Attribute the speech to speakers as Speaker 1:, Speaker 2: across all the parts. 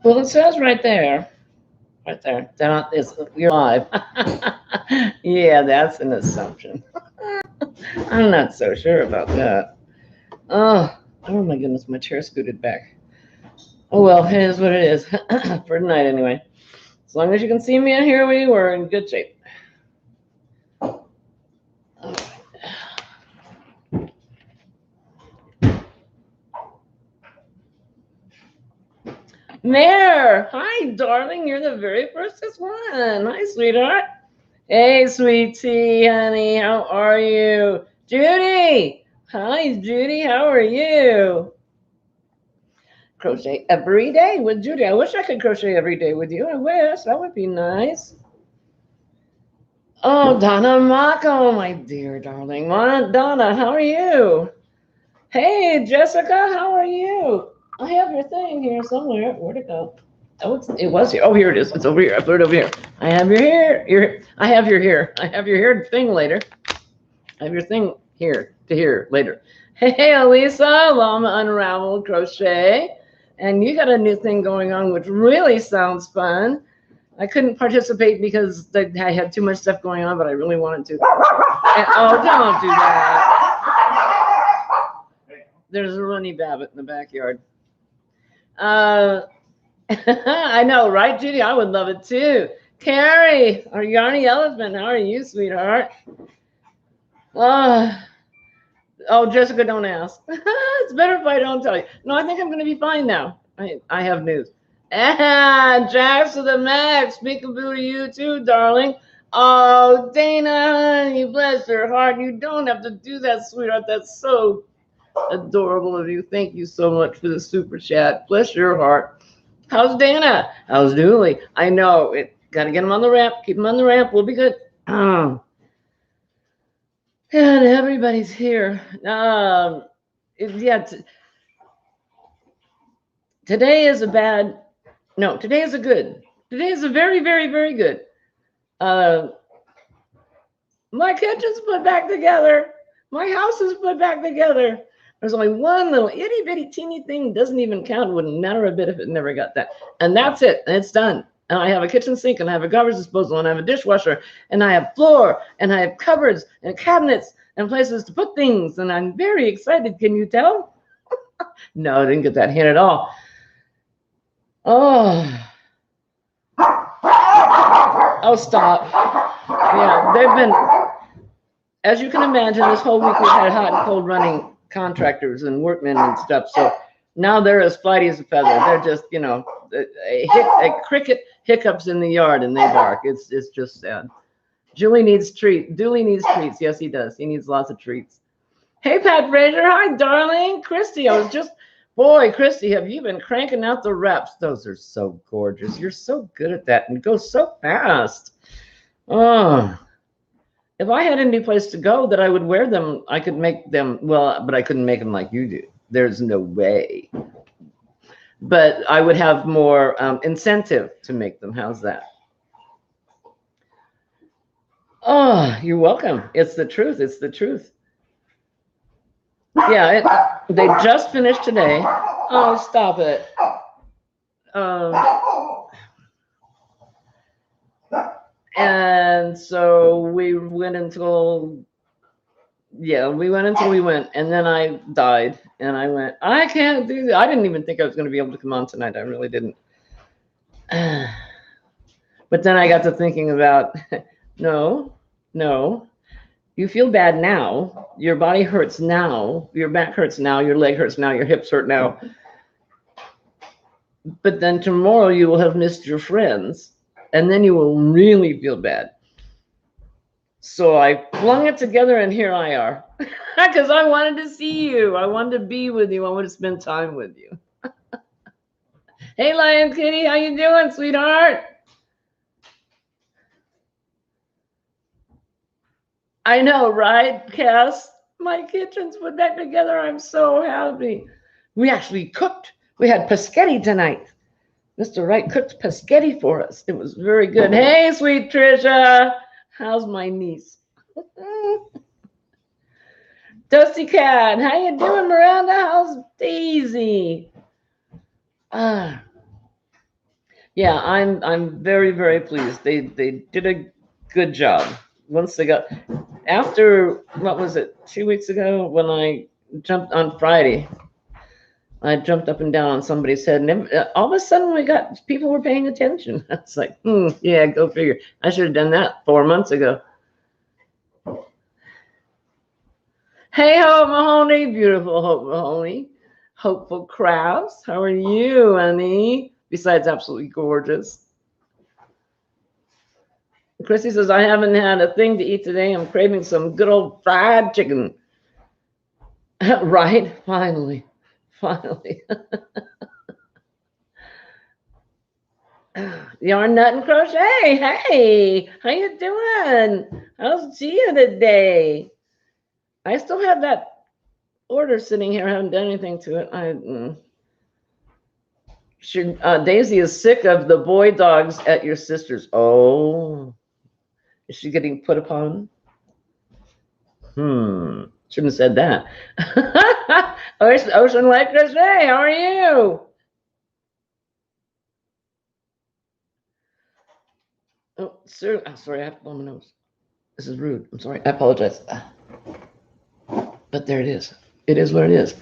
Speaker 1: Well, it says right there. Right there. You're live. Yeah, that's an assumption. I'm not so sure about that. Oh, oh my goodness, my chair scooted back. Oh well, it is what it is. For tonight anyway. As long as you can see me and hear me, we're in good shape. Mare, hi darling, you're the very first one. Hi, sweetheart. Hey, sweetie, honey, how are you? Judy! Hi, Judy, how are you? Crochet every day with Judy. I wish I could crochet every day with you. I wish. That would be nice. Oh, Donna Mako, my dear darling. Donna, how are you? Hey, Jessica, how are you? I have your thing here somewhere. Where'd it go? Oh, it was here. Oh, here it is. It's over here. I put it over here. I have your hair. I have your hair. I have your hair thing later. I have your thing here to hear later. Hey, Elisa, Llama Unraveled Crochet. And you got a new thing going on, which really sounds fun. I couldn't participate because I had too much stuff going on, but I really wanted to. And, oh, don't do that. There's a runny Babbitt in the backyard. I know, right, Judy? I would love it too. Carrie, our Yarny Elephant, how are you, sweetheart? Oh, Jessica, don't ask. It's better if I don't tell you. No, I think I'm going to be fine now. I have news. And Jax to the max. Peekaboo to you too, darling. Oh, Dana, honey, bless your heart. You don't have to do that, sweetheart. That's so adorable of you. Thank you so much for the super chat. Bless your heart. How's Dana? How's Dooley? I know. Got to get him on the ramp. Keep him on the ramp. We'll be good. And everybody's here. Yeah. Today is a bad. No, today is a good. Today is a very, very, very good. My kitchen's put back together. My house is put back together. There's only one little itty bitty teeny thing, doesn't even count. It wouldn't matter a bit if it never got that. And that's it. And it's done. And I have a kitchen sink, and I have a garbage disposal, and I have a dishwasher, and I have floor, and I have cupboards and cabinets and places to put things. And I'm very excited. Can you tell? No, I didn't get that hint at all. Oh. Oh, stop. Yeah, they've been, as you can imagine, this whole week we've had hot and cold running contractors and workmen and stuff. So now they're as flighty as a feather. They're just, a cricket hiccups in the yard and they bark. It's just sad. Dooley needs treats. Yes, he does. He needs lots of treats. Hey, Pat Fraser. Hi, darling. Christy, Christy, have you been cranking out the reps? Those are so gorgeous. You're so good at that and go so fast. Oh, if I had any place to go that I would wear them, I could make them, but I couldn't make them like you do. There's no way. But I would have more incentive to make them. How's that? Oh, you're welcome. It's the truth. It's the truth. Yeah, they just finished today. Oh, stop it. And so we went until we went, and then I died, and I went, I can't do that. I didn't even think I was going to be able to come on tonight. I really didn't. But then I got to thinking about, no, you feel bad now. Your body hurts now. Your back hurts now. Your leg hurts now. Your hips hurt now. But then tomorrow you will have missed your friends, and then you will really feel bad. So I flung it together, and here I are. Because I wanted to see you. I wanted to be with you. I wanted to spend time with you. Hey, Lion Kitty, how you doing, sweetheart? I know, right, Cass? My kitchen's put back together. I'm so happy. We actually cooked. We had paschetti tonight. Mr. Wright cooked paschetti for us. It was very good. Hey, sweet Trisha. How's my niece? Dusty Cat. How you doing, Miranda? How's Daisy? Yeah, I'm very, very pleased. They did a good job. Once they got after what was it, 2 weeks ago when I jumped on Friday, I jumped up and down on somebody's head, and all of a sudden we got people were paying attention. It's like, yeah, go figure. I should have done that 4 months ago. Hey, Hope Mahoney, beautiful Hope Mahoney, hopeful crafts. How are you, honey? Besides, absolutely gorgeous. Chrissy says, I haven't had a thing to eat today. I'm craving some good old fried chicken. Right? Finally. Finally. Yarn Nut and Crochet. Hey, how you doing? How's Gia today? I still have that order sitting here. I haven't done anything to it. Daisy is sick of the boy dogs at your sister's. Oh, is she getting put upon? Shouldn't have said that. Ocean Light Crochet, how are you? Oh, sir. I'm sorry, I have to blow my nose. This is rude. I'm sorry. I apologize. But there it is. It is what it is.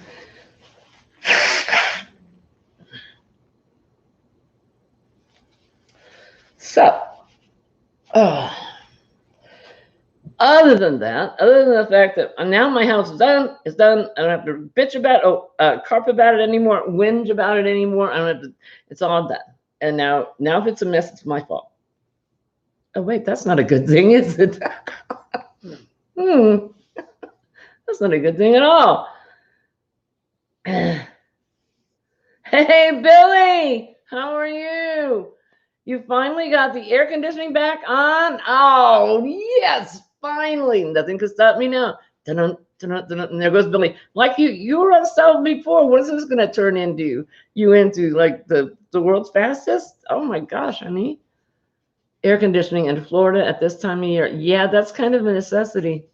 Speaker 1: So, other than that, other than the fact that now my house is done, I don't have to bitch about carp about it anymore, whinge about it anymore. I don't have to. It's all done. And now if it's a mess, it's my fault. Oh wait, that's not a good thing, is it? That's not a good thing at all. Hey, Billy, how are you? You finally got the air conditioning back on? Oh, yes, finally. Nothing can stop me now. Dun-dun, dun-dun, dun-dun. And there goes Billy. Like you were unsettled before. What is this going to turn into? You into like the world's fastest? Oh my gosh, honey. Air conditioning in Florida at this time of year. Yeah, that's kind of a necessity.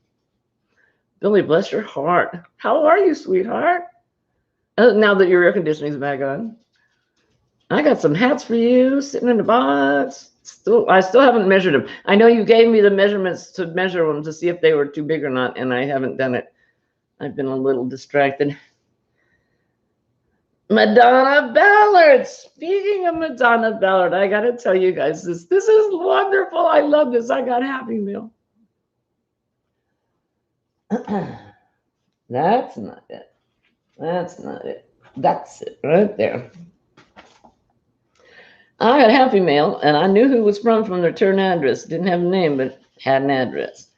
Speaker 1: Billy, bless your heart. How are you, sweetheart? Now that your air conditioning's back on. I got some hats for you sitting in the box. I still haven't measured them. I know you gave me the measurements to measure them to see if they were too big or not, and I haven't done it. I've been a little distracted. Madonna Ballard. Speaking of Madonna Ballard, I got to tell you guys this. This is wonderful. I love this. I got Happy Meal. That's not it. That's not it. That's it right there. I got Happy Mail, and I knew who it was from the return address. Didn't have a name, but had an address.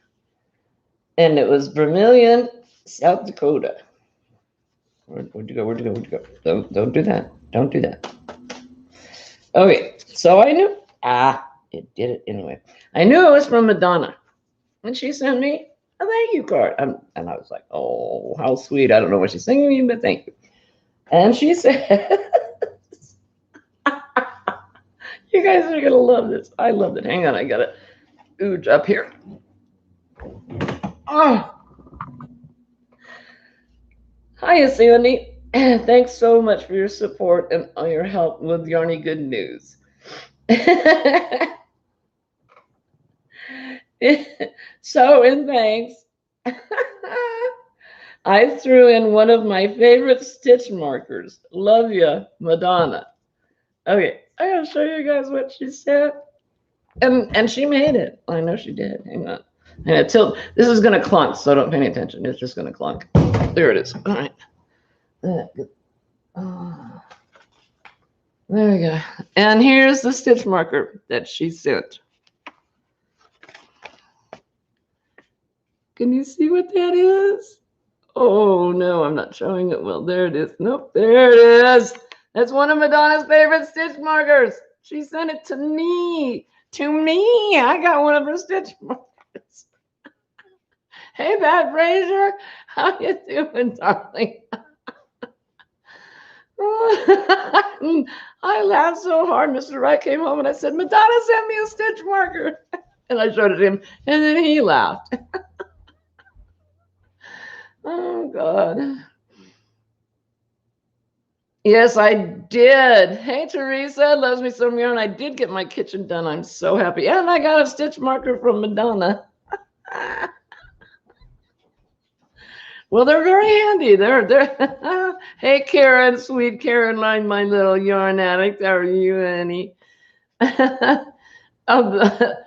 Speaker 1: And it was Vermilion, South Dakota. Where'd you go? Where'd you go? Where'd you go? Don't do that. Don't do that. Okay, so I knew. It did it anyway. I knew it was from Madonna. And she sent me a thank you card. And I was like, oh, how sweet. I don't know what she's singing me, but thank you. And she said, you guys are going to love this. I loved it. Hang on, I got to ooge up here. Oh. Hi, Sandy. Thanks so much for your support and all your help with Yarny Good News. So, in thanks, I threw in one of my favorite stitch markers. Love ya, Madonna. Okay, I gotta show you guys what she said. And she made it. I know she did. Hang on. And this is gonna clunk, so don't pay any attention. It's just gonna clunk. There it is. All right. There we go. And here's the stitch marker that she sent. Can you see what that is? Oh, no, I'm not showing it well. There it is. Nope, there it is. That's one of Madonna's favorite stitch markers. She sent it to me. To me. I got one of her stitch markers. Hey, Pat Fraser. How you doing, darling? I laughed so hard. Mr. Wright came home and I said, Madonna sent me a stitch marker. And I showed it to him, and then he laughed. Oh, God. Yes, I did. Hey, Teresa, loves me some yarn. I did get my kitchen done. I'm so happy. And I got a stitch marker from Madonna. Well, they're very handy. They're Hey, Karen, sweet Caroline, my little yarn addict. How are you, Annie? Oh, the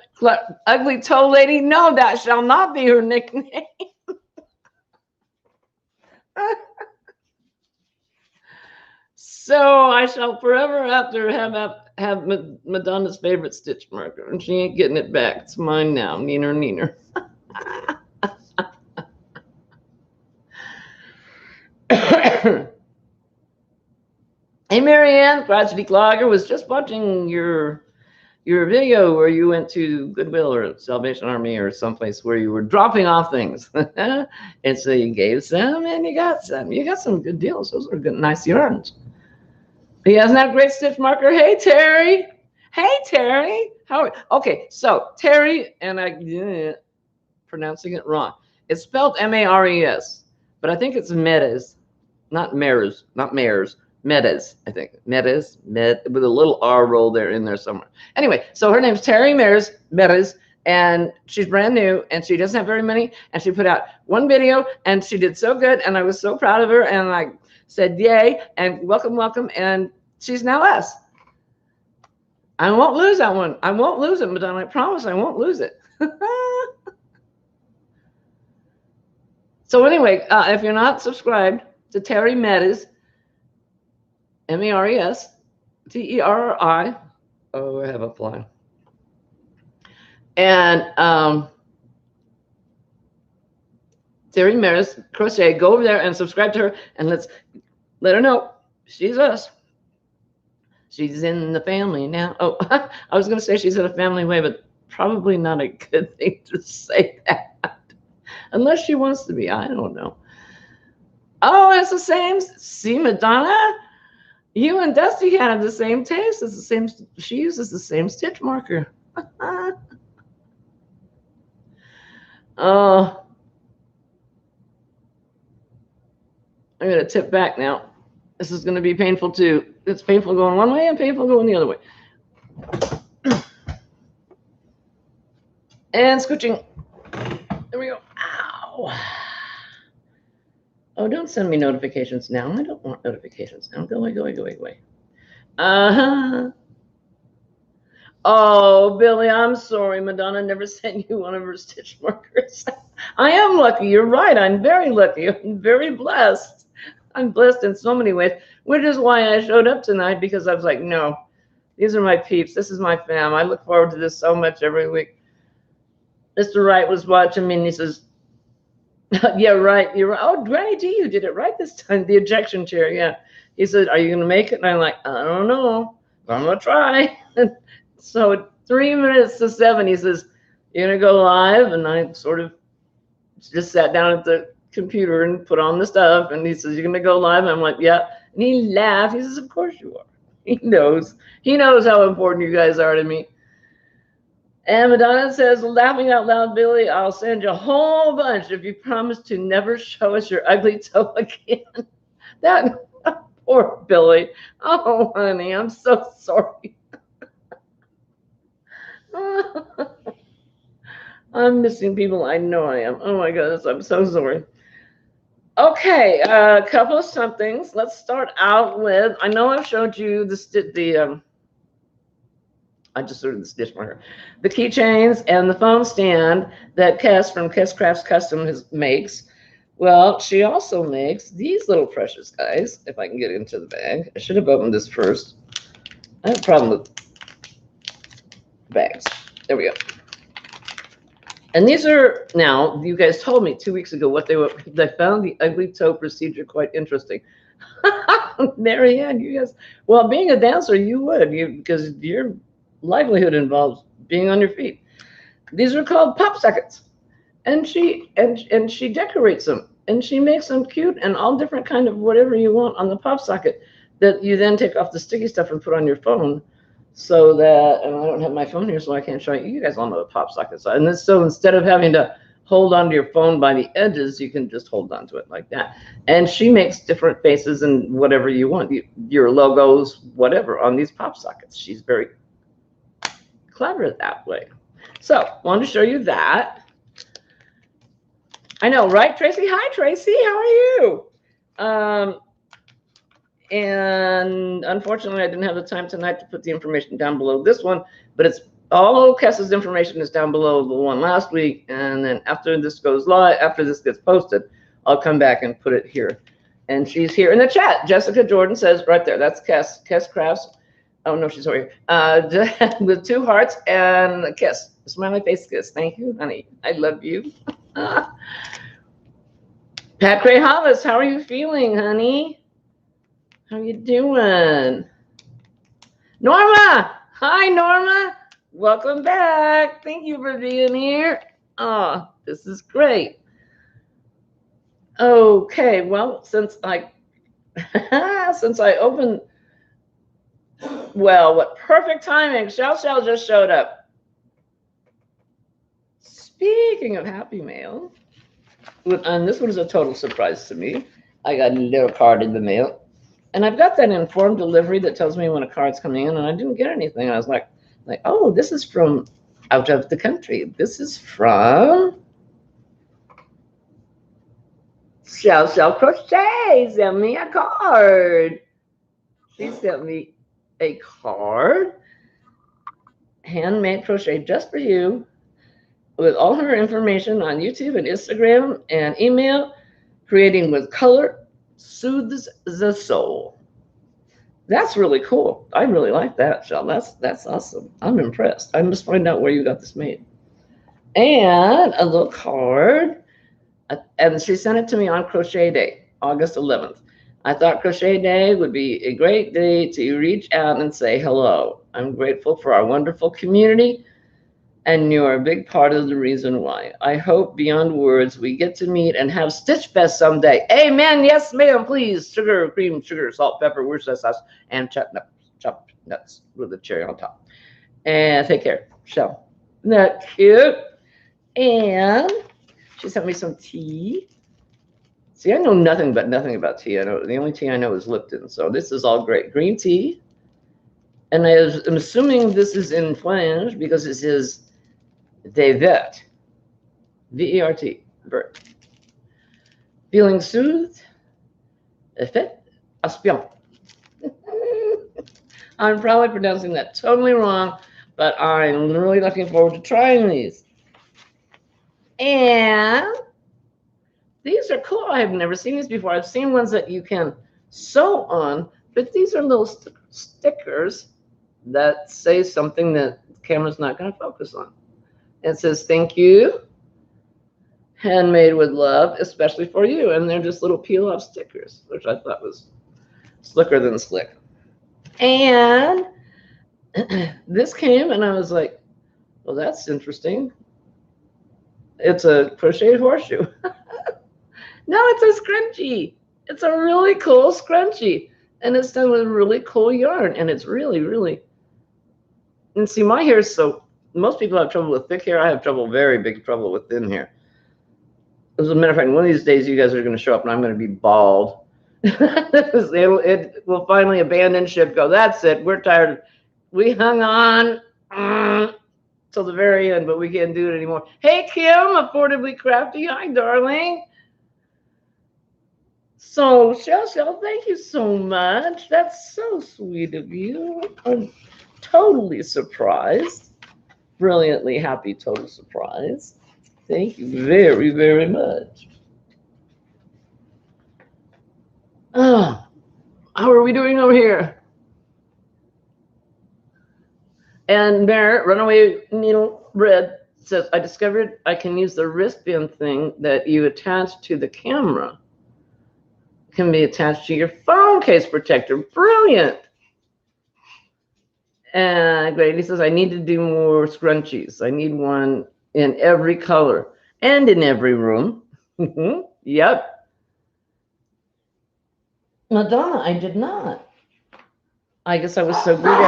Speaker 1: ugly toe lady. No, that shall not be her nickname. So I shall forever after have Madonna's favorite stitch marker, and she ain't getting it back. It's mine now. Neener, neener. Hey, Marianne, Crotchety Clogger, was just watching your video where you went to Goodwill or Salvation Army or someplace where you were dropping off things. And so you gave some and you got some. You got some good deals. Those are good, nice yarns. He hasn't had a great stitch marker. Hey, Terry. Hey, Terry. How are you? Okay, so Terry, and pronouncing it wrong. It's spelled M-A-R-E-S, but I think it's Medes, not Mares, not Mares. Medes, I think. Medes, with a little R roll there in there somewhere. Anyway, so her name's Terry Medes, and she's brand new, and she doesn't have very many, and she put out one video, and she did so good, and I was so proud of her, and I said, yay, and welcome, welcome, and she's now us. I won't lose that one. I won't lose it, Madonna. I promise I won't lose it. So anyway, if you're not subscribed to Terry Medes, Meres, Terri. Oh, I have a fly. And Terry Meres Crochet, go over there and subscribe to her, and let's let her know she's us. She's in the family now. Oh, I was going to say she's in a family way, but probably not a good thing to say that. Unless she wants to be. I don't know. Oh, it's the same. See, Madonna? You and Dusty have the same taste. It's the same. She uses the same stitch marker. Oh, I'm going to tip back now. This is going to be painful too. It's painful going one way and painful going the other way. And scooching. There we go. Ow. Oh, don't send me notifications now. I don't want notifications now. Go away, go away, go away, go away. Uh-huh. Oh, Billy, I'm sorry. Madonna never sent you one of her stitch markers. I am lucky. You're right. I'm very lucky. I'm very blessed. I'm blessed in so many ways, which is why I showed up tonight, because I was like, no, these are my peeps. This is my fam. I look forward to this so much every week. Mr. Wright was watching me, and he says, yeah, right. You're right. Oh, Granny D, you did it right this time. The ejection chair. Yeah. He said, are you going to make it? And I'm like, I don't know. But I'm going to try. So 3 minutes to 7, he says, you're going to go live? And I sort of just sat down at the computer and put on the stuff. And he says, you're going to go live? And I'm like, yeah. And he laughed. He says, of course you are. He knows. He knows how important you guys are to me. And Madonna says, laughing out loud, Billy, I'll send you a whole bunch if you promise to never show us your ugly toe again. That poor Billy. Oh, honey, I'm so sorry. I'm missing people. I know I am. Oh my goodness, I'm so sorry. Okay, a couple of somethings. Let's start out with, I know I've showed you I just sort of the stitch marker, the keychains and the phone stand that Kes from Kes Crafts Custom makes. Well, she also makes these little precious guys. If I can get into the bag, I should have opened this first. I have a problem with bags. There we go. And these are, now, you guys told me 2 weeks ago what they were. They found the ugly toe procedure quite interesting. Marianne, you guys, well, being a dancer, you would, because your livelihood involves being on your feet. These are called pop sockets, and she decorates them, and she makes them cute and all different kind of whatever you want on the pop socket that you then take off the sticky stuff and put on your phone. So that, and I don't have my phone here, so I can't show you. You guys all know what pop sockets are. And so instead of having to hold onto your phone by the edges, you can just hold onto it like that. And she makes different faces and whatever you want, your logos, whatever, on these pop sockets. She's very clever that way. So I wanted to show you that. I know, right, Tracy? Hi, Tracy. How are you? And unfortunately, I didn't have the time tonight to put the information down below this one, but it's all Kessa's information is down below the one last week. And then after this goes live, after this gets posted, I'll come back and put it here. And she's here in the chat. Jessica Jordan says right there, that's Kess Crafts. Oh, no, she's over here. With 2 hearts and a kiss. A smiley face kiss. Thank you, honey. I love you. Pat Gray Hollis, how are you feeling, honey? How you doing? Norma! Hi, Norma. Welcome back. Thank you for being here. Oh, this is great. Okay, well, since I opened, well, what perfect timing. Shell just showed up. Speaking of Happy Mail, and this was a total surprise to me. I got a little card in the mail. And I've got that informed delivery that tells me when a card's coming in, and I didn't get anything. I was like, oh, this is from out of the country. This is from Shell Crochet. Sent me a card. She sent me a card, handmade crochet just for you, with all her information on YouTube and Instagram and email. Creating with color soothes the soul. That's really cool. I really like that, Shell. That's awesome. I'm impressed. I must find out where you got this made. And a little card. And she sent it to me on Crochet Day, August 11th. I thought Crochet Day would be a great day to reach out and say hello. I'm grateful for our wonderful community, and you're a big part of the reason why. I hope beyond words we get to meet and have Stitch Fest someday. Amen. Yes, ma'am. Please. Sugar, cream, sugar, salt, pepper, Worcestershire sauce, and chopped nuts with a cherry on top. And take care, Shell. Isn't that cute? And she sent me some tea. See, I know nothing about tea. I know the only tea I know is Lipton. So this is all great. Green tea. And I'm assuming this is in French because it says Des Vert. V-E-R-T. Vert. Feeling soothed? Effet? Aspiant. I'm probably pronouncing that totally wrong, but I'm really looking forward to trying these. And these are cool. I have never seen these before. I've seen ones that you can sew on, but these are little stickers that say something that the camera's not going to focus on. It says, thank you, handmade with love, especially for you. And they're just little peel-off stickers, which I thought was slicker than slick. And this came, and I was like, well, that's interesting. It's a crocheted horseshoe. No, it's a scrunchie. It's a really cool scrunchie. And it's done with really cool yarn. And it's really, really... And see, my hair is so... Most people have trouble with thick hair. I have very big trouble with thin hair. As a matter of fact, one of these days you guys are going to show up and I'm going to be bald. It will finally abandon ship, go, that's it. We're tired. We hung on till the very end, but we can't do it anymore. Hey, Kim, Affordably Crafty. Hi, darling. So, Shell, thank you so much. That's so sweet of you. I'm totally surprised. Brilliantly happy, total surprise. Thank you very, very much. Oh, how are we doing over here? And Barrett, Runaway Needle Red, says, I discovered I can use the wristband thing that you attach to the camera. It can be attached to your phone case protector. Brilliant. And Grady says, I need to do more scrunchies. I need one in every color and in every room. Yep. Madonna, I did not. I guess I was so good at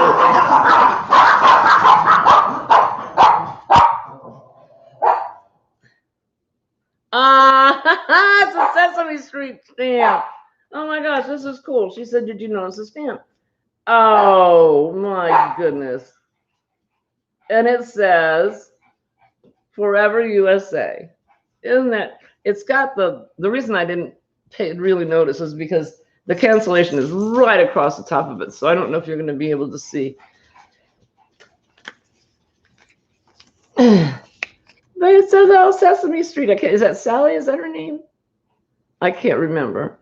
Speaker 1: It's a Sesame Street stamp. Oh my gosh, this is cool. She said, did you notice the stamp? Oh my goodness. And it says, Forever USA. Isn't that? It's got the reason I didn't really notice is because the cancellation is right across the top of it. So I don't know if you're going to be able to see. But it says, oh, Sesame Street. Okay, is that Sally? Is that her name? I can't remember.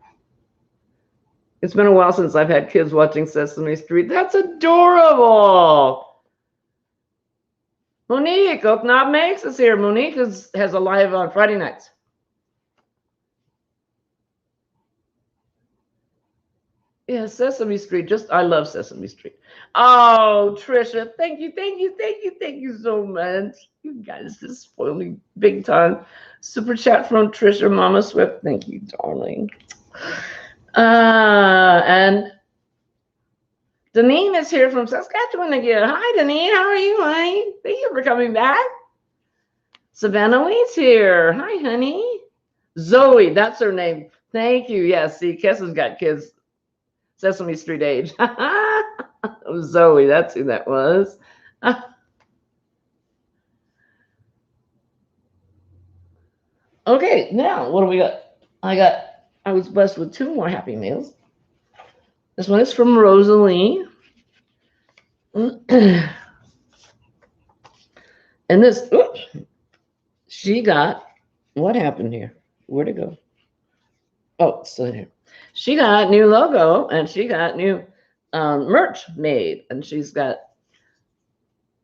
Speaker 1: It's been a while since I've had kids watching Sesame Street. That's adorable. Monique, Oak Knob Makes is here. Monique has a live on Friday nights. Yeah, Sesame Street. I love Sesame Street. Oh, Trisha, thank you so much. You guys just spoil me big time. Super chat from Trisha, Mama Swift. Thank you, darling. And Deneen is here from Saskatchewan again. Hi, Deneen. How are you, honey? Thank you for coming back. Savannah Lee's here. Hi, honey. Zoe, that's her name. Thank you. Yes, see, Kessa's got kids Sesame Street age. Zoe, that's who that was. Okay, now what do we got? I was blessed with 2 more Happy Meals. This one is from Rosalie. And this, oops, she got, what happened here? Where'd it go? Oh, it's still here. She got new logo and she got new merch made. And she's got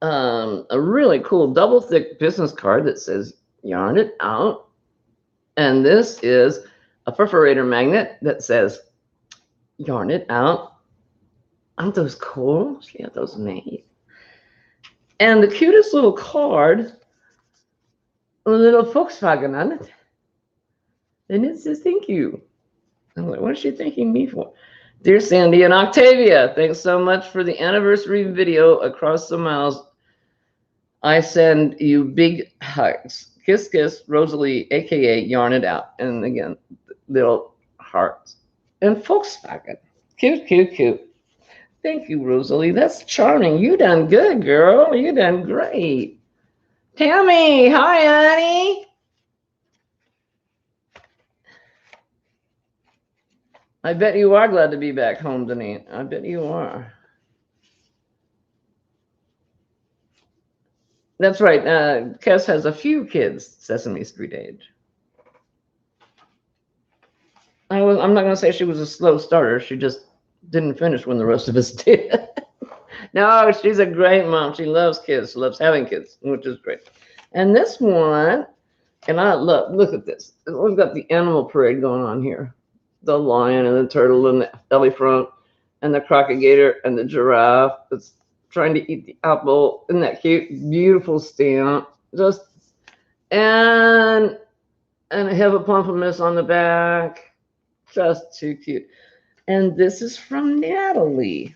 Speaker 1: a really cool double thick business card that says yarn it out. And this is a perforator magnet that says yarn it out. Aren't those cool? She got those made. And the cutest little card, a little Volkswagen on it. And it says thank you. I'm like, what is she thanking me for? Dear Sandy and Octavia, thanks so much for the anniversary video across the miles. I send you big hugs. Kiss, kiss, Rosalie, aka Yarn It Out. And again, little hearts. And Volkswagen. Cute, cute, cute. Thank you, Rosalie. That's charming. You done good, girl. You done great. Tammy, hi, honey. I bet you are glad to be back home, Denise. I bet you are. That's right. Kes has a few kids, Sesame Street age. I'm not going to say she was a slow starter. She just didn't finish when the rest of us did. No, she's a great mom. She loves kids. She loves having kids, which is great. And this one, and I look at this. We've got the animal parade going on here. The lion and the turtle and the elephant and the crocodile and the giraffe that's trying to eat the apple. Isn't that cute? Beautiful stamp. Just and a hippopotamus on the back. Just too cute. And this is from Natalie.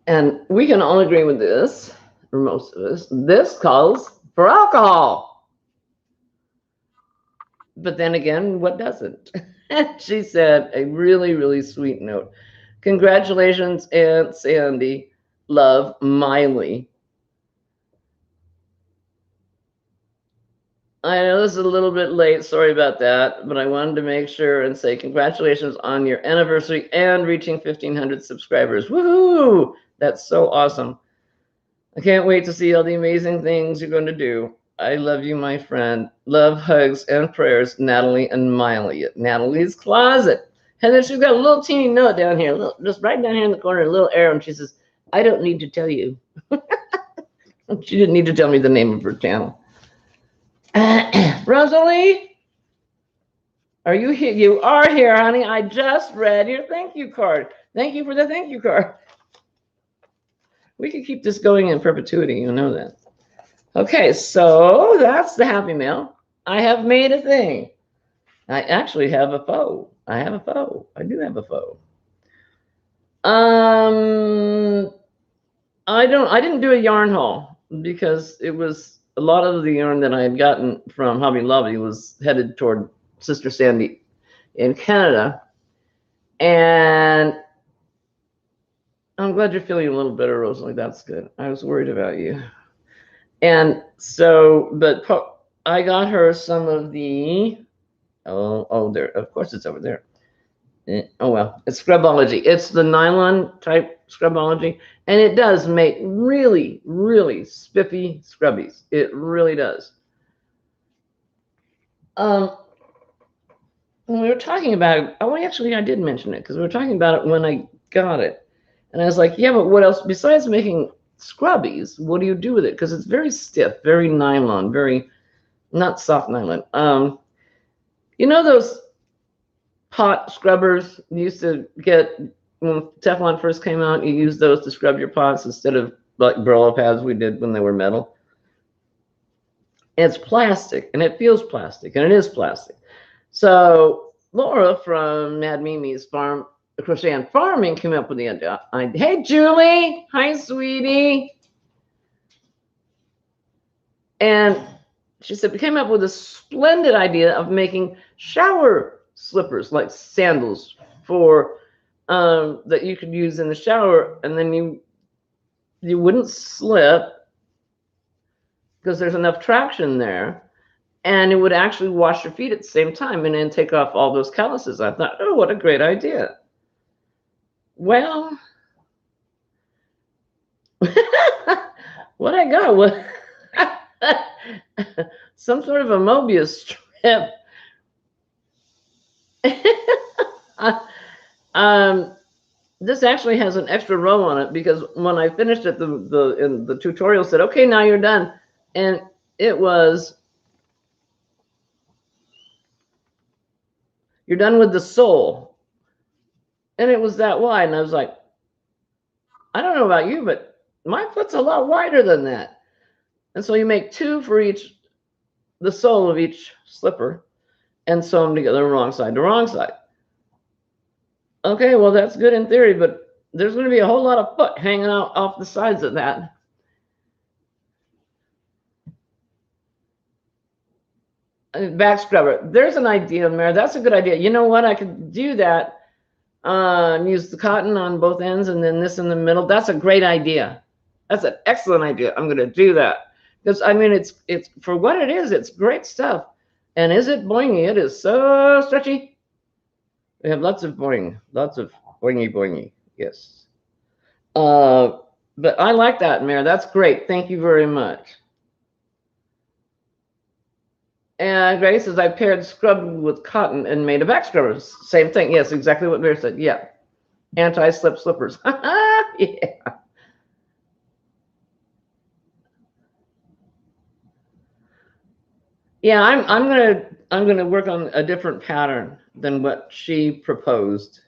Speaker 1: And we can all agree with this, or most of us. This calls for alcohol. But then again, what doesn't? She said a really, really sweet note. Congratulations, Aunt Sandy. Love, Miley. I know this is a little bit late. Sorry about that. But I wanted to make sure and say congratulations on your anniversary and reaching 1,500 subscribers. Woohoo! That's so awesome. I can't wait to see all the amazing things you're going to do. I love you, my friend. Love, hugs, and prayers, Natalie and Miley at Natalie's Closet. And then she's got a little teeny note down here, just right down here in the corner, a little arrow, and she says, I don't need to tell you. She didn't need to tell me the name of her channel. Rosalie, are you here? You are here, honey. I just read your thank you card. Thank you for the thank you card. We could keep this going in perpetuity, you know that. Okay, so that's the Happy Mail. I have made a thing. I actually have a foe. I have a foe. I do have a foe. I didn't do a yarn haul because it was a lot of the yarn that I had gotten from Hobby Lobby was headed toward Sister Sandy in Canada. And I'm glad you're feeling a little better, Rosalie. That's good. I was worried about you. And so, but I got her some of the, there, of course it's over there. Oh, well, it's Scrubology. It's the nylon type Scrubology. And it does make really, really spiffy scrubbies. It really does. When we were talking about it, actually, I did mention it because we were talking about it when I got it. And I was like, yeah, but what else? Besides making scrubbies, what do you do with it? Because it's very stiff, very nylon, very, not soft nylon. You know those pot scrubbers you used to get when Teflon first came out? You used those to scrub your pots instead of like Brillo pads we did when they were metal. It's plastic, and it feels plastic, and it is plastic. So Laura from Mad Mimi's Farm Crochet and Farming came up with the idea. Hey, Julie. Hi, sweetie. And she said we came up with a splendid idea of making shower slippers, like sandals, for that you could use in the shower, and then you wouldn't slip because there's enough traction there, and it would actually wash your feet at the same time and then take off all those calluses. I thought, oh, what a great idea. Well, what I got was some sort of a Mobius strip. This actually has an extra row on it because when I finished it, the tutorial said, okay, now you're done. And it was, you're done with the sole. And it was that wide. And I was like, I don't know about you, but my foot's a lot wider than that. And so you make two for each, the sole of each slipper, and sew them together wrong side to wrong side. Okay, well, that's good in theory, but there's going to be a whole lot of foot hanging out off the sides of that. Back scrubber. There's an idea, Mary. That's a good idea. You know what? I could do that. Use the cotton on both ends and then this in the middle. That's a great idea. That's an excellent idea. I'm going to do that because I mean, it's for what it is. It's great stuff. And is it boingy? It is so stretchy. We have lots of boingy. Yes. But I like that, Mary. That's great. Thank you very much. And Grace says, I paired scrub with cotton and made a back scrubber. Same thing. Yes, exactly what Mary said. Yeah. Anti-slip slippers. Yeah. Yeah, I'm gonna work on a different pattern than what she proposed.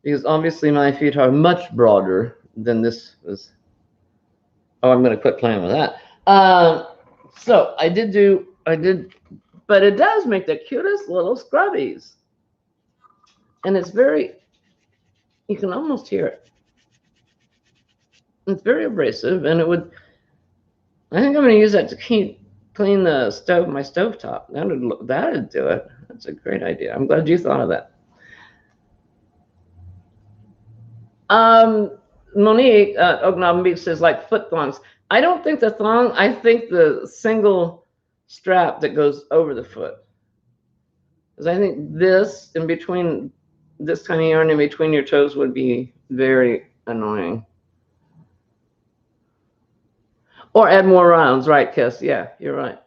Speaker 1: Because obviously my feet are much broader than this was. Oh, I'm gonna quit playing with that. So I did, but it does make the cutest little scrubbies. And it's very, you can almost hear it. It's very abrasive, and it would, I think I'm gonna use that to clean the stove, my stove top. That'd do it. That's a great idea. I'm glad you thought of that. Monique Ognob says like foot thongs. I don't think the thong, I think the single strap that goes over the foot. Because I think this in between, this tiny yarn in between your toes would be very annoying. Or add more rounds, right, Kiss? Yeah, you're right.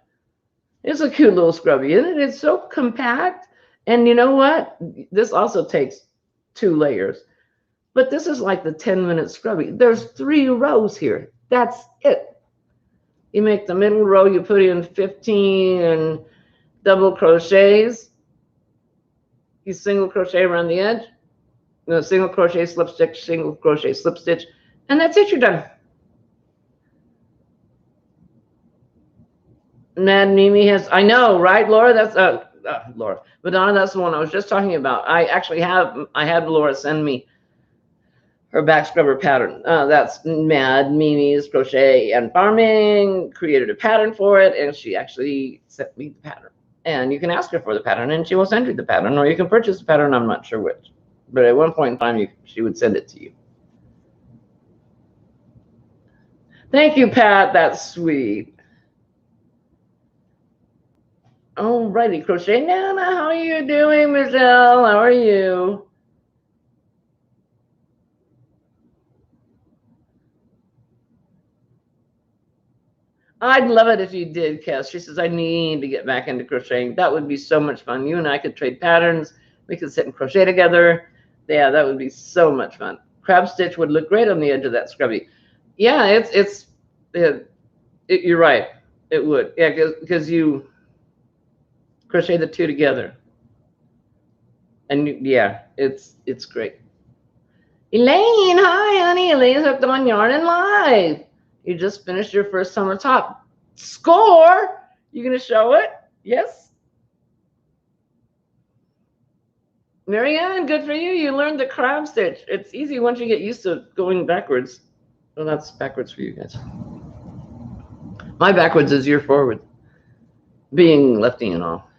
Speaker 1: It's a cute little scrubby, isn't it? It's so compact. And you know what? This also takes 2 layers. But this is like the 10-minute scrubby. There's 3 rows here. That's it. You make the middle row, you put in 15 double crochets. You single crochet around the edge. No, single crochet, slip stitch, single crochet, slip stitch. And that's it, you're done. Mad Mimi has, I know, right, Laura? That's Laura. Madonna, that's the one I was just talking about. I actually had Laura send me her back scrubber pattern. That's Mad Mimi's Crochet and Farming, created a pattern for it, and she actually sent me the pattern. And you can ask her for the pattern, and she will send you the pattern, or you can purchase the pattern. I'm not sure which. But at one point in time, she would send it to you. Thank you, Pat. That's sweet. Alrighty, Crochet Nana, how are you doing, Michelle? How are you? I'd love it if you did, Cass. She says, I need to get back into crocheting. That would be so much fun. You and I could trade patterns. We could sit and crochet together. Yeah, that would be so much fun. Crab stitch would look great on the edge of that scrubby. Yeah, you're right. It would. Yeah, because you crochet the two together. And yeah, it's great. Elaine, hi, honey. Elaine's hooked on Yarn and Live. You just finished your first summer top. Score! You gonna show it? Yes. Marianne, good for you. You learned the crab stitch. It's easy once you get used to going backwards. Well, that's backwards for you guys. My backwards is your forward. Being lefty and all.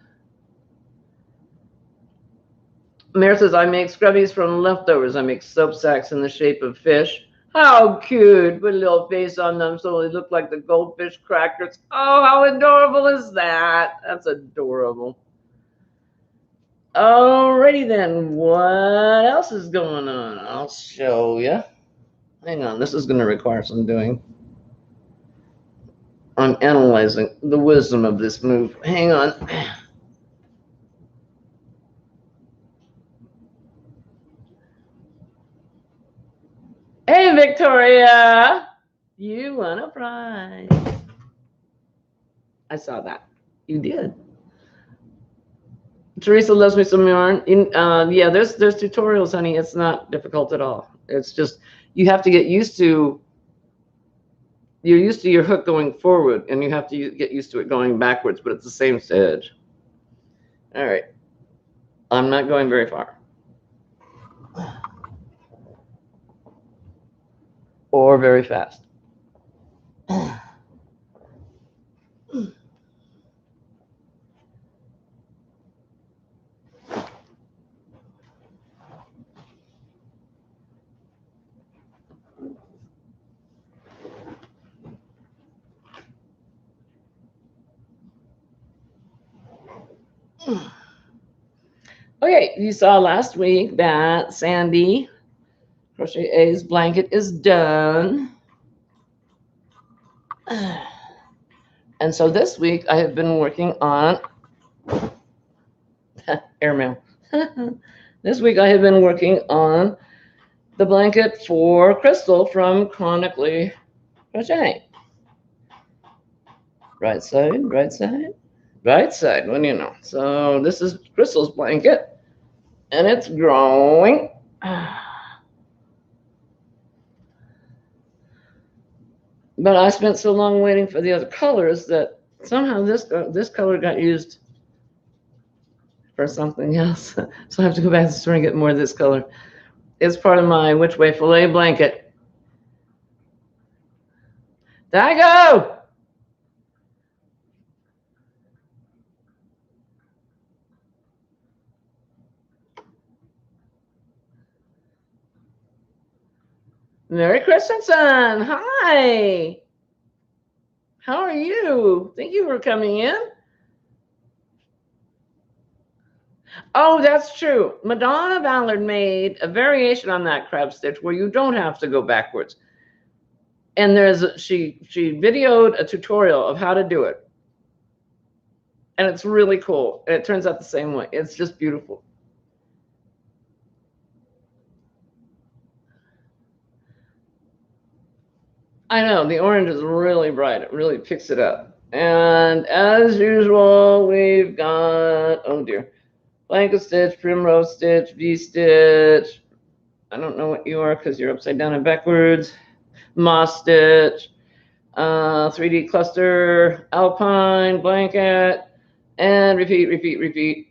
Speaker 1: Mare says, I make scrubbies from leftovers. I make soap sacks in the shape of fish. How cute. Put a little face on them so they look like the goldfish crackers. Oh, how adorable is that? That's adorable. Alrighty then. What else is going on? I'll show you. Hang on. This is going to require some doing. I'm analyzing the wisdom of this move. Hang on. Hey, Victoria. You won a prize. I saw that. You did. Teresa loves me some yarn. Yeah, there's tutorials, honey. It's not difficult at all. It's just you have to get used to. You're used to your hook going forward, and you have to get used to it going backwards, but it's the same stitch. All right. I'm not going very far. Or very fast. Okay, you saw last week that Sandy Crochet A's blanket is done. And so this week I have been working on airmail. This week I have been working on the blanket for Crystal from Chronically Crochet. Right side, right side, right side. What do you know? So this is Crystal's blanket, and it's growing. But I spent so long waiting for the other colors that somehow this color got used for something else. So I have to go back to the store and get more of this color. It's part of my Which Way Filet blanket. There I go. Mary Christensen, hi. How are you? Thank you for coming in. Oh, that's true. Madonna Ballard made a variation on that crab stitch where you don't have to go backwards. And she videoed a tutorial of how to do it. And it's really cool. And it turns out the same way. It's just beautiful. I know, the orange is really bright. It really picks it up. And as usual, we've got, oh dear, blanket stitch, primrose stitch, V-stitch. I don't know what you are because you're upside down and backwards. Moss stitch, 3D cluster, alpine, blanket, and repeat, repeat, repeat.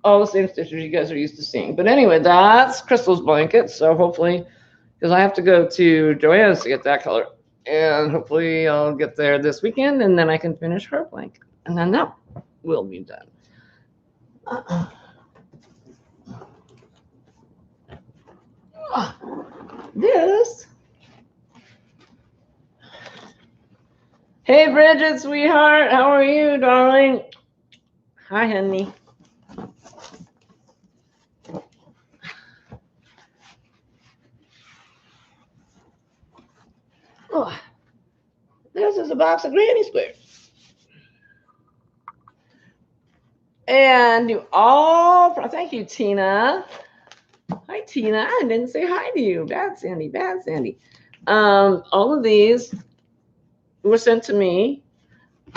Speaker 1: All the same stitches you guys are used to seeing. But anyway, that's Crystal's blanket. So hopefully because I have to go to Joanne's to get that color. And hopefully I'll get there this weekend, and then I can finish her blanket. And then that will be done. This. Hey, Bridget, sweetheart. How are you, darling? Hi, honey. Oh, this is a box of Granny Squares. And you all, thank you, Tina. Hi, Tina. I didn't say hi to you. Bad Sandy, bad Sandy. All of these were sent to me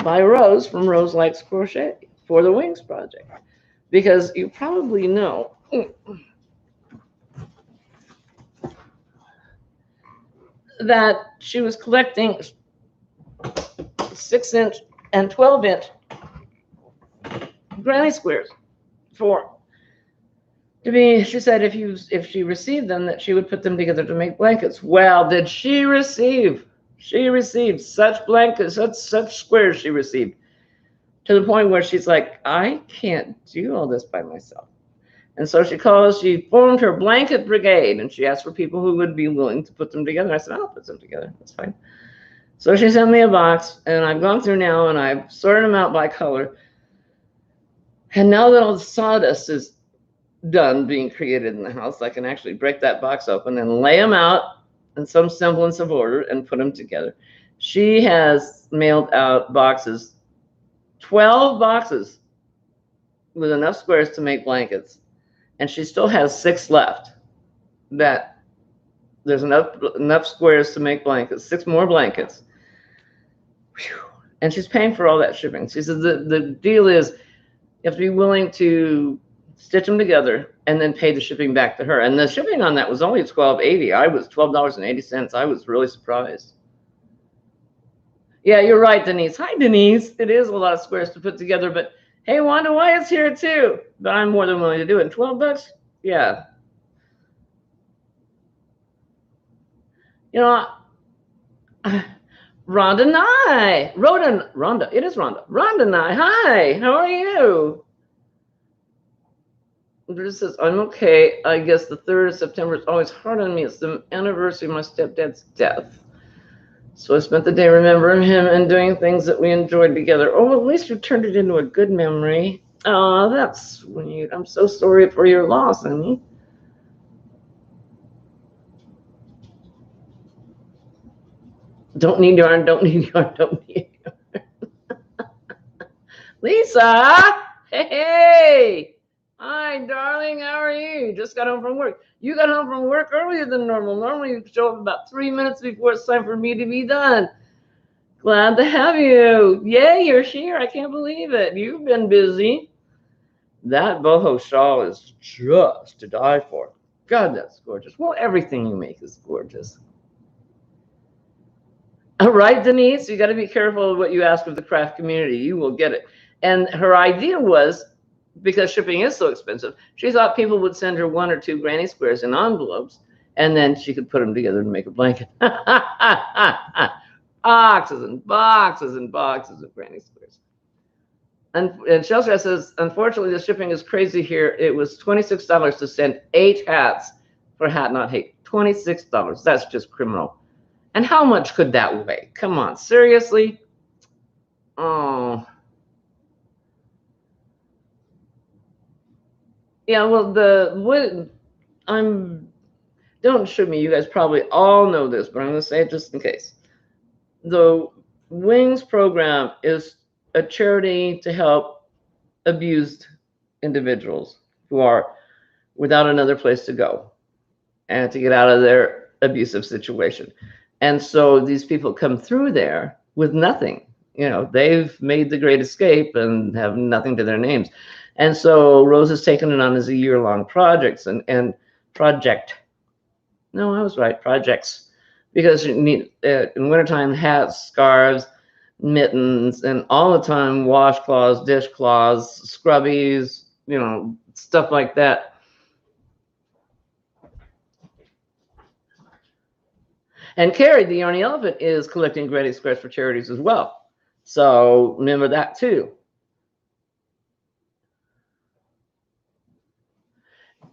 Speaker 1: by Rose from Rose Likes Crochet for the Wings project. Because you probably know that she was collecting 6-inch and 12-inch granny squares she said if she received them, that she would put them together to make blankets. Well, did she receive? She received such blankets, such squares she received, to the point where she's like, I can't do all this by myself. And so she formed her blanket brigade, and she asked for people who would be willing to put them together. I said, I'll put them together. That's fine. So she sent me a box, and I've gone through now, and I've sorted them out by color. And now that all the sawdust is done being created in the house, I can actually break that box open and lay them out in some semblance of order and put them together. She has mailed out boxes, 12 boxes with enough squares to make blankets. And she still has 6 left. That there's enough squares to make blankets, 6 more blankets. Whew. And she's paying for all that shipping. She says the deal is you have to be willing to stitch them together and then pay the shipping back to her. And the shipping on that was only $12.80. I was $12.80. I was really surprised. Yeah, you're right, Denise. Hi, Denise. It is a lot of squares to put together, but hey, Wanda Wyatt's here too. But I'm more than willing to do it. 12 bucks? Yeah. You know, Rhonda Nye. Rhonda. It is Rhonda. Rhonda Nye. Hi. How are you? Bruce says, I'm okay. I guess the 3rd of September is always hard on me. It's the anniversary of my stepdad's death. So I spent the day remembering him and doing things that we enjoyed together. Oh, at least you turned it into a good memory. Oh, that's sweet. I'm so sorry for your loss, honey. Don't need yarn, don't need yarn, don't need yarn. Lisa! Hey! Hi, darling. How are you? Just got home from work. You got home from work earlier than normal. Normally, you show up about 3 minutes before it's time for me to be done. Glad to have you. Yay, you're here. I can't believe it. You've been busy. That boho shawl is just to die for. God, that's gorgeous. Well, everything you make is gorgeous. All right, Denise, you got to be careful of what you ask of the craft community. You will get it. And her idea was, because shipping is so expensive, she thought people would send her 1 or 2 granny squares in envelopes, and then she could put them together to make a blanket. Boxes and boxes and boxes of granny squares. And Shelter says, unfortunately, the shipping is crazy here. It was $26 to send 8 hats for Hat Not Hate. $26. That's just criminal. And how much could that weigh? Come on, seriously? Oh. Yeah, well, don't shoot me. You guys probably all know this, but I'm going to say it just in case. The Wings program is a charity to help abused individuals who are without another place to go and to get out of their abusive situation. And so these people come through there with nothing. You know, they've made the great escape and have nothing to their names. And so Rose has taken it on as a year-long project. No, I was right, projects. Because you need, in wintertime, hats, scarves, mittens, and all the time washcloths, dishcloths, scrubbies, you know, stuff like that. And Carrie, the Yarny Elephant, is collecting granny squares for charities as well. So remember that too.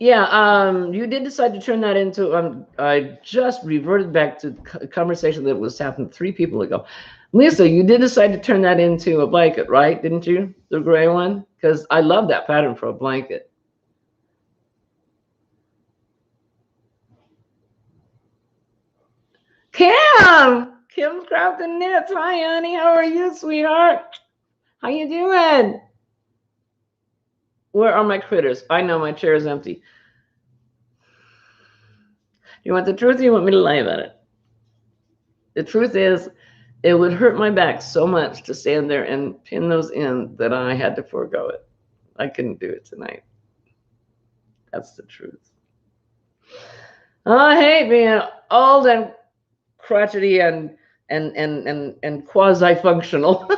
Speaker 1: Yeah, you did decide to turn that into. I just reverted back to a conversation that was happened 3 people ago. Lisa, you did decide to turn that into a blanket, right? Didn't you? The gray one, because I love that pattern for a blanket. Kim's Crafting Knits. Hi, honey. How are you, sweetheart? How you doing? Where are my critters? I know my chair is empty. You want the truth or you want me to lie about it? The truth is, it would hurt my back so much to stand there and pin those in that I had to forego it. I couldn't do it tonight. That's the truth. I hate being old and crotchety and quasi-functional.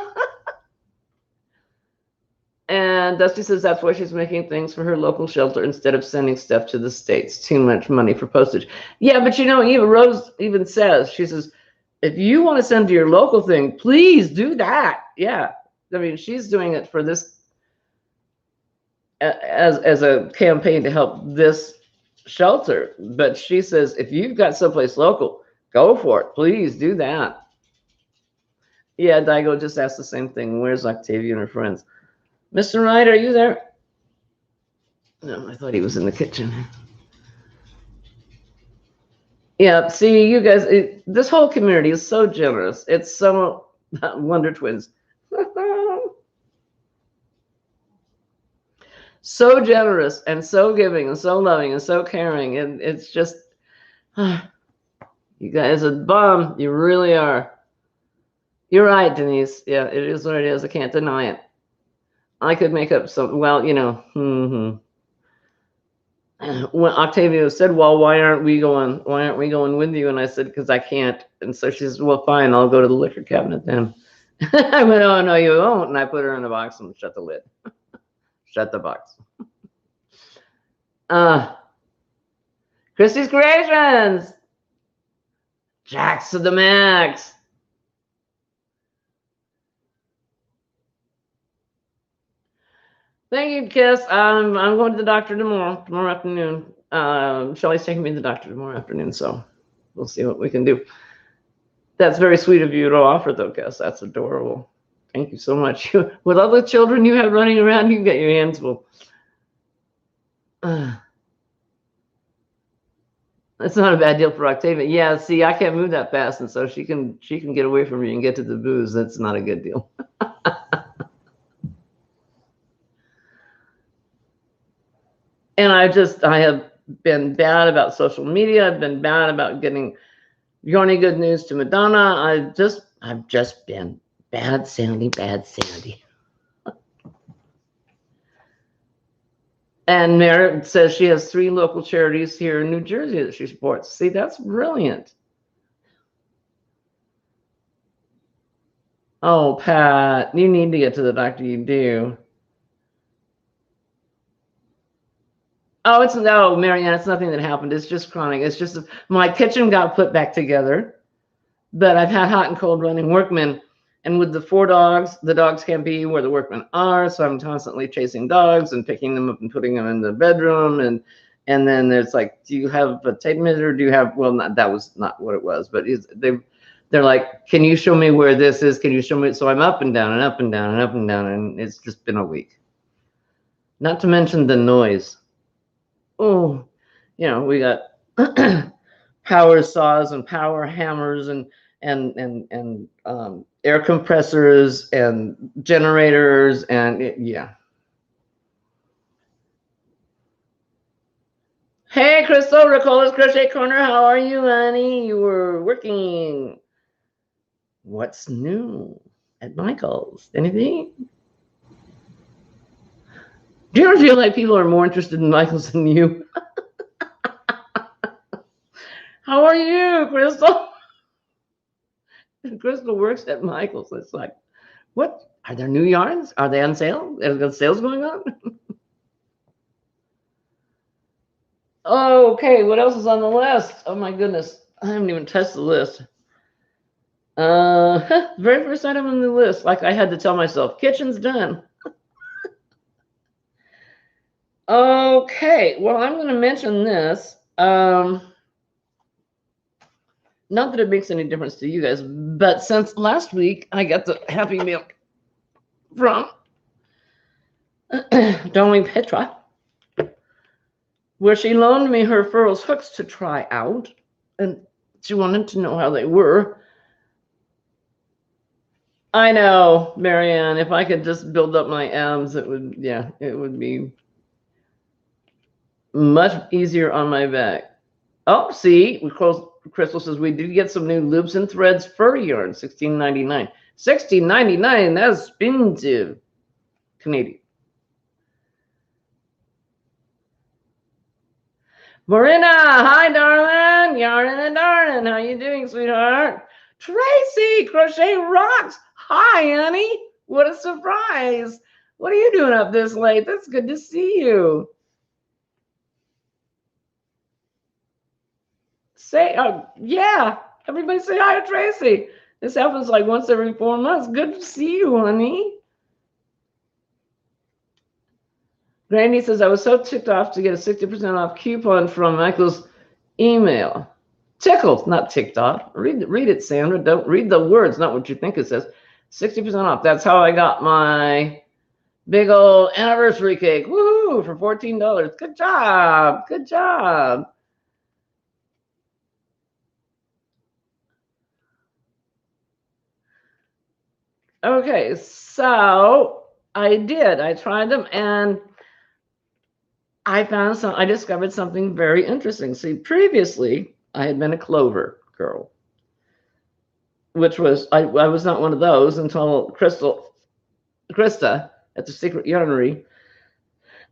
Speaker 1: And Dusty says that's why she's making things for her local shelter instead of sending stuff to the States. Too much money for postage. Yeah, but even Rose even says, she says, if you want to send to your local thing, please do that. Yeah. I mean, she's doing it for this as a campaign to help this shelter. But she says, if you've got someplace local, go for it. Please do that. Yeah, Daigo just asked the same thing. Where's Octavia and her friends? Mr. Wright, are you there? No, I thought he was in the kitchen. Yeah, see, you guys, this whole community is so generous. It's so Wonder Twins. So generous and so giving and so loving and so caring. And it's just, you guys are bomb. You really are. You're right, Denise. Yeah, it is what it is. I can't deny it. I could make up some, well, when Octavia said, well, why aren't we going with you? And I said, because I can't. And so she says, well, fine, I'll go to the liquor cabinet then. I went, oh, no, you won't. And I put her in a box and shut the lid. Shut the box. Christy's Creations. Jax to the max. Thank you, Kiss. I'm going to the doctor tomorrow afternoon. Shelly's taking me to the doctor tomorrow afternoon, so we'll see what we can do. That's very sweet of you to offer, though, Kiss. That's adorable. Thank you so much. With all the children you have running around, you can get your hands full. That's not a bad deal for Octavia. Yeah, see, I can't move that fast, and so she can get away from me and get to the booze. That's not a good deal. And I have been bad about social media. I've been bad about getting Yoni good news to Madonna. I've just been bad Sandy. And Merritt says she has 3 local charities here in New Jersey that she supports. See, that's brilliant. Oh, Pat, you need to get to the doctor. You do. Oh, Marianne, it's nothing that happened. It's just chronic. It's just my kitchen got put back together, but I've had hot and cold running workmen. And with the 4 dogs, the dogs can't be where the workmen are. So I'm constantly chasing dogs and picking them up and putting them in the bedroom. And then there's like, do you have a tape measure? Do you have, well, that was not what it was, but they're like, can you show me where this is? Can you show me? So I'm up and down and up and down and up and down. And it's just been a week. Not to mention the noise. Oh, we got power saws and power hammers and air compressors and generators and yeah. Hey, Crystal, Ricola's Crochet Corner. How are you, honey? You were working. What's new at Michael's? Anything? Do you ever feel like people are more interested in Michael's than you? How are you, Crystal? Crystal works at Michael's. It's like, what? Are there new yarns? Are they on sale? Are there sales going on? Oh, okay, what else is on the list? Oh my goodness. I haven't even touched the list. Very first item on the list, like I had to tell myself, kitchen's done. Okay, well, I'm going to mention this. Not that it makes any difference to you guys, but since last week I got the Happy Meal from Darlene Petra, where she loaned me her furls hooks to try out, and she wanted to know how they were. I know, Marianne, if I could just build up my abs, it would be much easier on my back. Oh, see, Crystal says we did get some new loops and threads fur yarn, $16.99. $16.99, that's expensive. Canadian. Marina, hi, darling. Yarn and darling. How you doing, sweetheart? Tracy, Crochet Rocks. Hi, honey. What a surprise. What are you doing up this late? That's good to see you. Say, yeah. Everybody say hi to Tracy. This happens like once every 4 months. Good to see you, honey. Granny says, I was so ticked off to get a 60% off coupon from Michael's email. Tickled, not ticked off. Read it, Sandra. Don't read the words, not what you think it says. 60% off. That's how I got my big old anniversary cake. Woohoo, for $14. Good job. Good job. Okay, so I tried them, and I discovered something very interesting. See, previously I had been a clover girl, which was, I was not one of those until Krista at the Secret Yarnery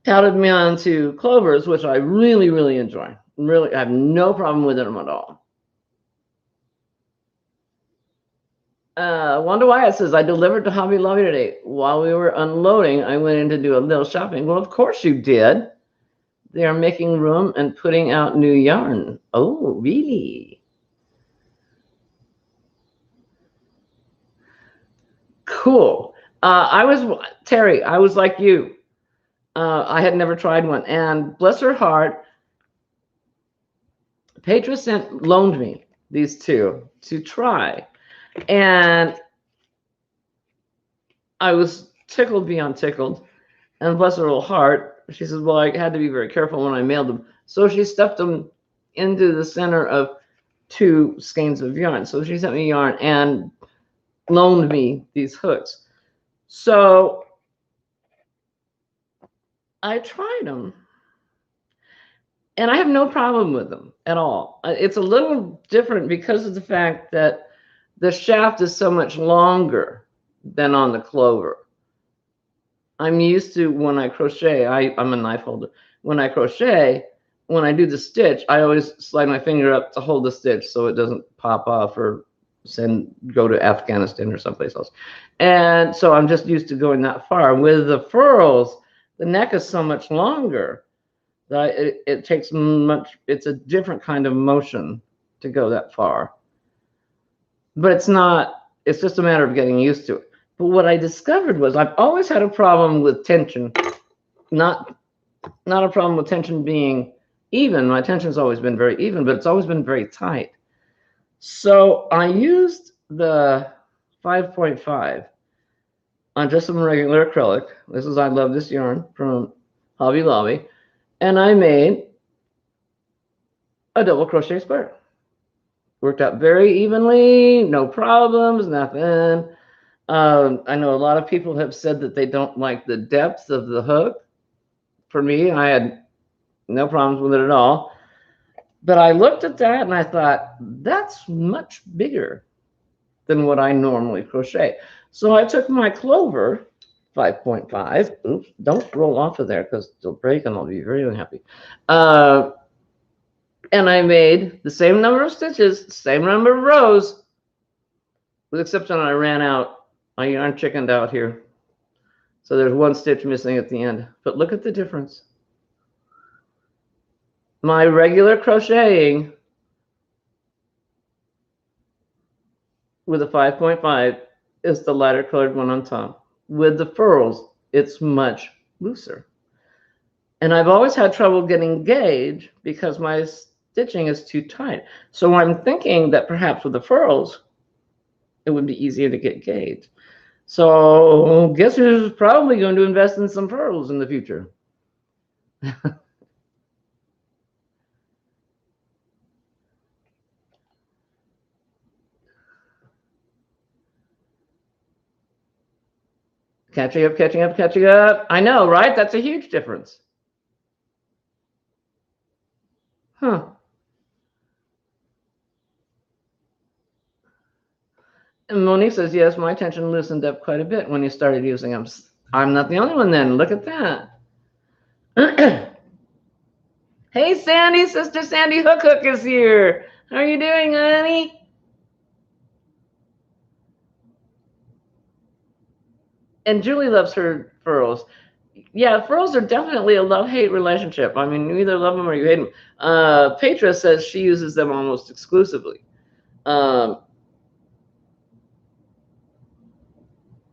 Speaker 1: touted me on to clovers, which I really, really enjoy. Really, I have no problem with them at all. Wanda Wyatt says, I delivered to Hobby Lobby today. While we were unloading, I went in to do a little shopping. Well, of course you did. They are making room and putting out new yarn. Oh, really? Cool. Terry, I was like you. I had never tried one. And bless her heart, Petra loaned me these two to try. And I was tickled beyond tickled. And bless her little heart, she says, well, I had to be very careful when I mailed them. So she stuffed them into the center of 2 skeins of yarn. So she sent me yarn and loaned me these hooks. So I tried them, and I have no problem with them at all. It's a little different because of the fact that the shaft is so much longer than on the clover. I'm used to, when I crochet, I'm a knife holder. When I crochet, when I do the stitch, I always slide my finger up to hold the stitch so it doesn't pop off or go to Afghanistan or someplace else. And so I'm just used to going that far. With the furls, the neck is so much longer that it takes it's a different kind of motion to go that far. But it's just a matter of getting used to it. But what I discovered was I've always had a problem with tension, not a problem with tension being even. My tension's always been very even, but it's always been very tight. So I used the 5.5 on just some regular acrylic. I love this yarn from Hobby Lobby. And I made a double crochet square. Worked out very evenly, no problems, nothing. I know a lot of people have said that they don't like the depth of the hook. For me, I had no problems with it at all. But I looked at that and I thought, that's much bigger than what I normally crochet. So I took my clover 5.5. Oops, don't roll off of there because it'll break and I'll be very unhappy. And I made the same number of stitches, same number of rows, with the exception I ran out. My yarn chickened out here. So there's 1 stitch missing at the end. But look at the difference. My regular crocheting with a 5.5 is the lighter colored one on top. With the furls, it's much looser. And I've always had trouble getting gauge because my stitching is too tight. So I'm thinking that perhaps with the furls, it would be easier to get gauge. So guess who's probably going to invest in some furls in the future? Catching up, catching up, catching up. I know, right? That's a huge difference. Huh. And Monique says, yes, my attention loosened up quite a bit when you started using them. I'm not the only one then. Look at that. Hey, Sandy, Sister Sandy Hook Hook is here. How are you doing, honey? And Julie loves her furls. Yeah, furls are definitely a love-hate relationship. I mean, you either love them or you hate them. Petra says she uses them almost exclusively.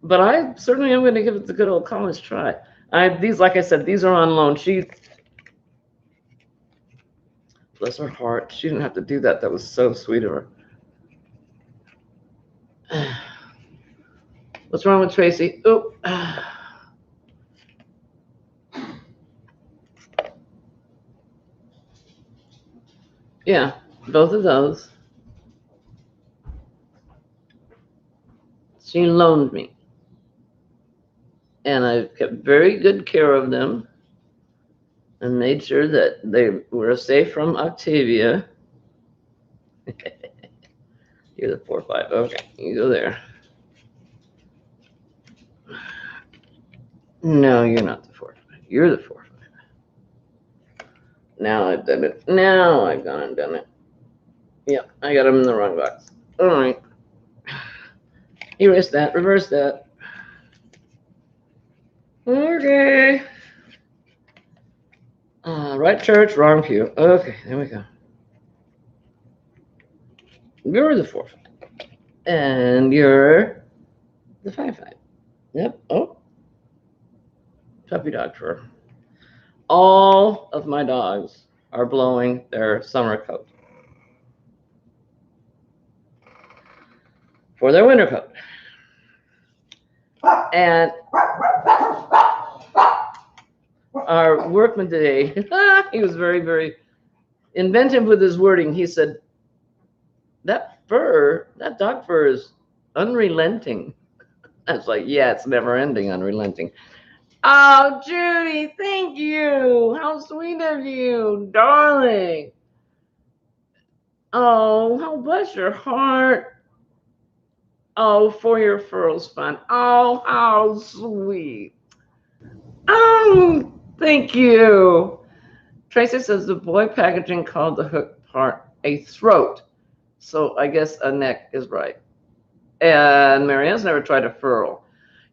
Speaker 1: But I certainly am going to give it the good old college try. These, like I said, these are on loan. She, bless her heart, she didn't have to do that. That was so sweet of her. What's wrong with Tracy? Oh. Yeah, both of those. She loaned me. And I kept very good care of them and made sure that they were safe from Octavia. You're the 4-5. Okay, you go there. No, you're not the 4-5. You're the 4-5. Now I've done it. Now I've gone and done it. Yep, I got them in the wrong box. All right. Erase that. Reverse that. Okay. Right church, wrong pew. Okay, there we go. You're the 4-5. And you're the 5-5. Yep. Oh. Puppy dog fur. All of my dogs are blowing their summer coat for their winter coat. And our workman today, he was very, very inventive with his wording. He said, that fur, that dog fur is unrelenting. I was like, yeah, it's never ending, unrelenting. Oh, Judy, thank you. How sweet of you, darling. Oh, how bless your heart. Oh, for your furls fun. Oh, how sweet. Oh, thank you. Tracy says the boy packaging called the hook part a throat. So I guess a neck is right. And Marianne's never tried a furl.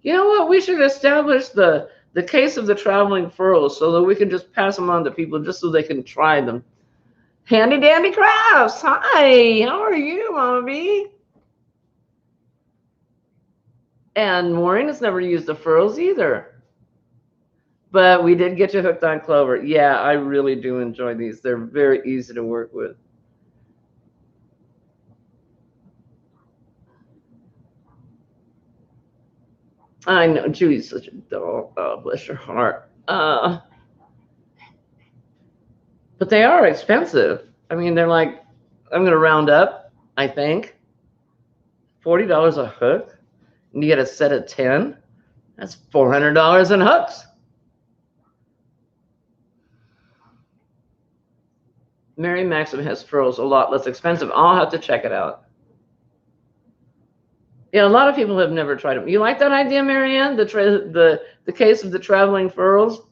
Speaker 1: You know what? We should establish the case of the traveling furls so that we can just pass them on to people just so they can try them. Handy Dandy Crafts. Hi, how are you, Mama B? And Maureen has never used the furls either. But we did get you hooked on Clover. Yeah, I really do enjoy these. They're very easy to work with. I know, Judy's such a doll. Oh, bless her heart. But they are expensive. I mean, they're like, I'm going to round up, I think, $40 a hook. And you get a set of 10. That's $400 in hooks. Mary Maxim has furls a lot less expensive. I'll have to check it out. Yeah, a lot of people have never tried them. You like that idea, Marianne? The case of the traveling furls?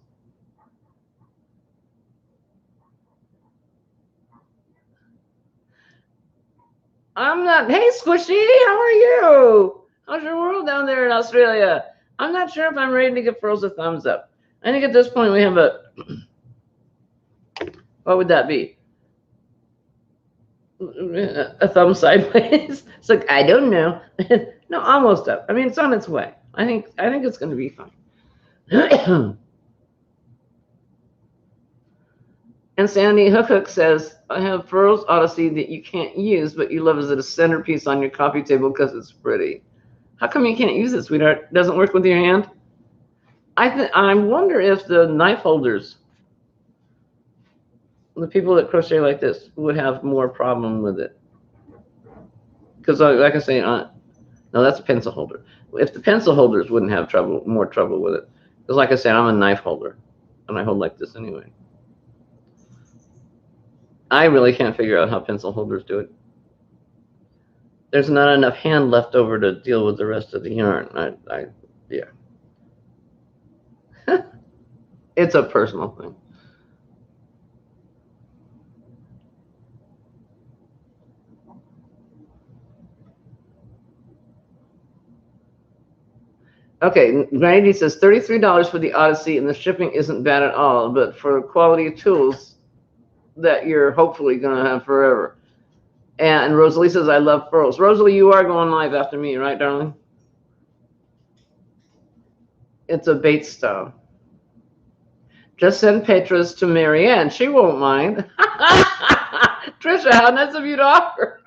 Speaker 1: I'm not. Hey, Squishy, how are you? How's your world down there in Australia? I'm not sure if I'm ready to give furls a thumbs up. I think at this point we have a. What would that be? a thumb sideways. It's like, I don't know. No, almost up. I mean, it's on its way. I think it's going to be fine. And Sandy Hook says, I have Furl's Odyssey that you can't use, but you love as a centerpiece on your coffee table because it's pretty. How come you can't use it, sweetheart? It doesn't work with your hand? I wonder if the knife holders, the people that crochet like this, would have more problem with it. Because like I say, no, that's a pencil holder. If the pencil holders wouldn't have more trouble with it. Because like I said, I'm a knife holder, and I hold like this anyway. I really can't figure out how pencil holders do it. There's not enough hand left over to deal with the rest of the yarn. Yeah. It's a personal thing. Okay, Granny says $33 for the Odyssey, and the shipping isn't bad at all, but for quality tools that you're hopefully going to have forever. And Rosalie says, I love furls. Rosalie, you are going live after me, right, darling? It's a Bates style. Just send Petra's to Marianne. She won't mind. Trisha, how nice of you to offer.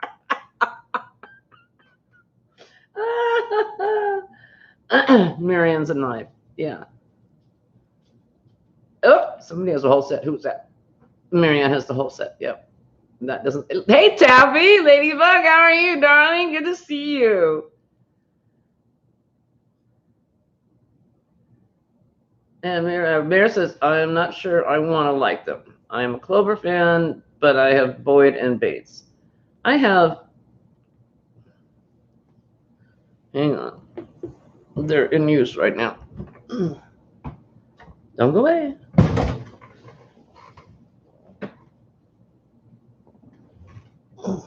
Speaker 1: Marianne's a knife. Yeah. Oh, somebody has a whole set. Who's that? Marianne has the whole set. Yep. That doesn't. Hey, Tabby, Ladybug, how are you, darling? Good to see you. And Mary says, I am not sure I want to like them. I am a Clover fan, but I have Boyd and Bates. I have. Hang on. They're in use right now. Don't go away. All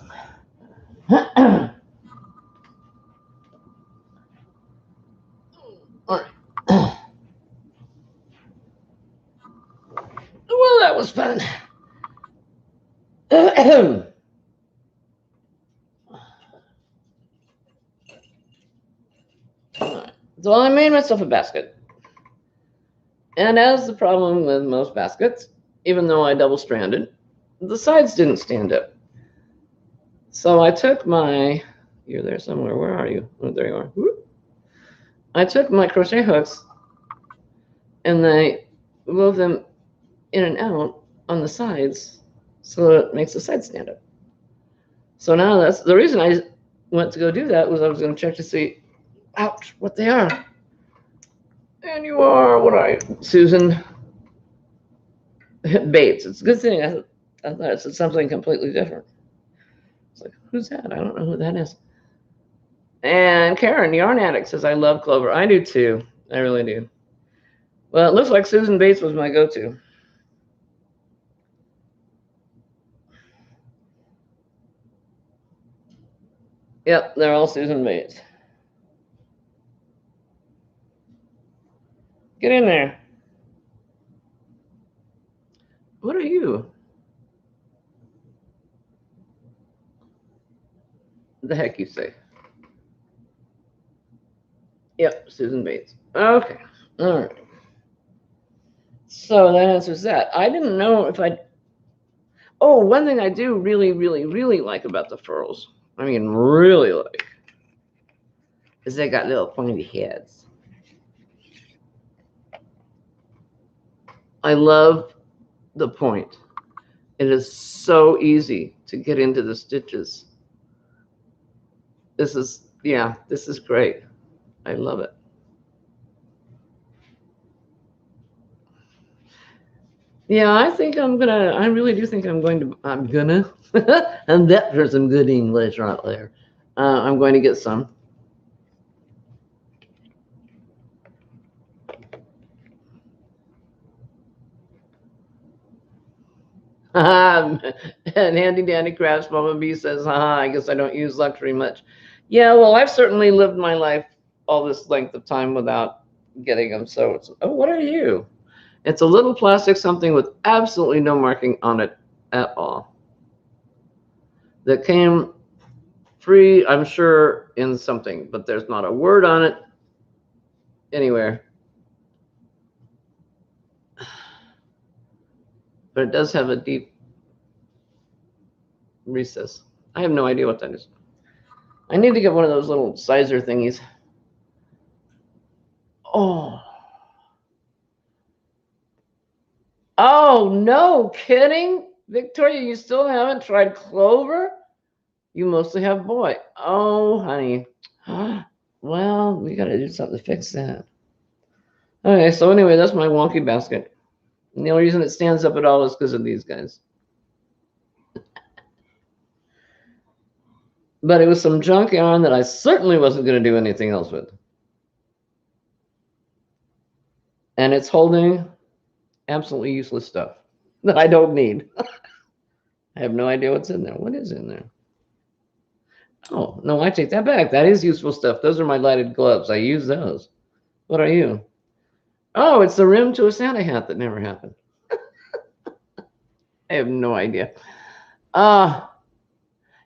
Speaker 1: right. Well, that was fun. So I made myself a basket. And as the problem with most baskets, even though I double stranded, the sides didn't stand up. So I took my, you're there somewhere, where are you? Oh, there you are. Whoop. I took my crochet hooks and I moved them in and out on the sides so it makes the sides stand up. So now that's the reason I went to go do that, was I was going to check to see, ouch, what they are. And you are, what are you, Susan Bates. It's a good thing I thought it said something completely different. It's like, who's that? I don't know who that is. And Karen, Yarn Addict, says, I love Clover. I do too. I really do. Well, it looks like Susan Bates was my go-to. Yep, they're all Susan Bates. Get in there. What are you? The heck you say? Yep, Susan Bates. Okay. All right. So that answers that. I didn't know if I. Oh, one thing I do really, really, really like about the furls, I mean, really like, is they got little pointy heads. I love the point. It is so easy to get into the stitches. This is, yeah, this is great. I love it. Yeah, I really do think I'm gonna, and that for some good English right there. I'm going to get some. And Handy Dandy Crafts Mama B says, haha, I guess I don't use luxury much. Yeah, well, I've certainly lived my life all this length of time without getting them. So it's, oh, what are you? It's a little plastic something with absolutely no marking on it at all. that came free, I'm sure, in something, but there's not a word on it anywhere. But it does have a deep recess. I have no idea what that is. I need to get one of those little sizer thingies. Oh. Oh, no kidding. Victoria, you still haven't tried clover? You mostly have boy. Oh, honey. Well, we got to do something to fix that. Okay, so anyway, that's my wonky basket. And the only reason it stands up at all is because of these guys. But it was some junk yarn that I certainly wasn't going to do anything else with. And it's holding absolutely useless stuff that I don't need. I have no idea what's in there. What is in there? Oh, no, I take that back. That is useful stuff. Those are my lighted gloves. I use those. What are you? Oh, it's the rim to a Santa hat that never happened. I have no idea.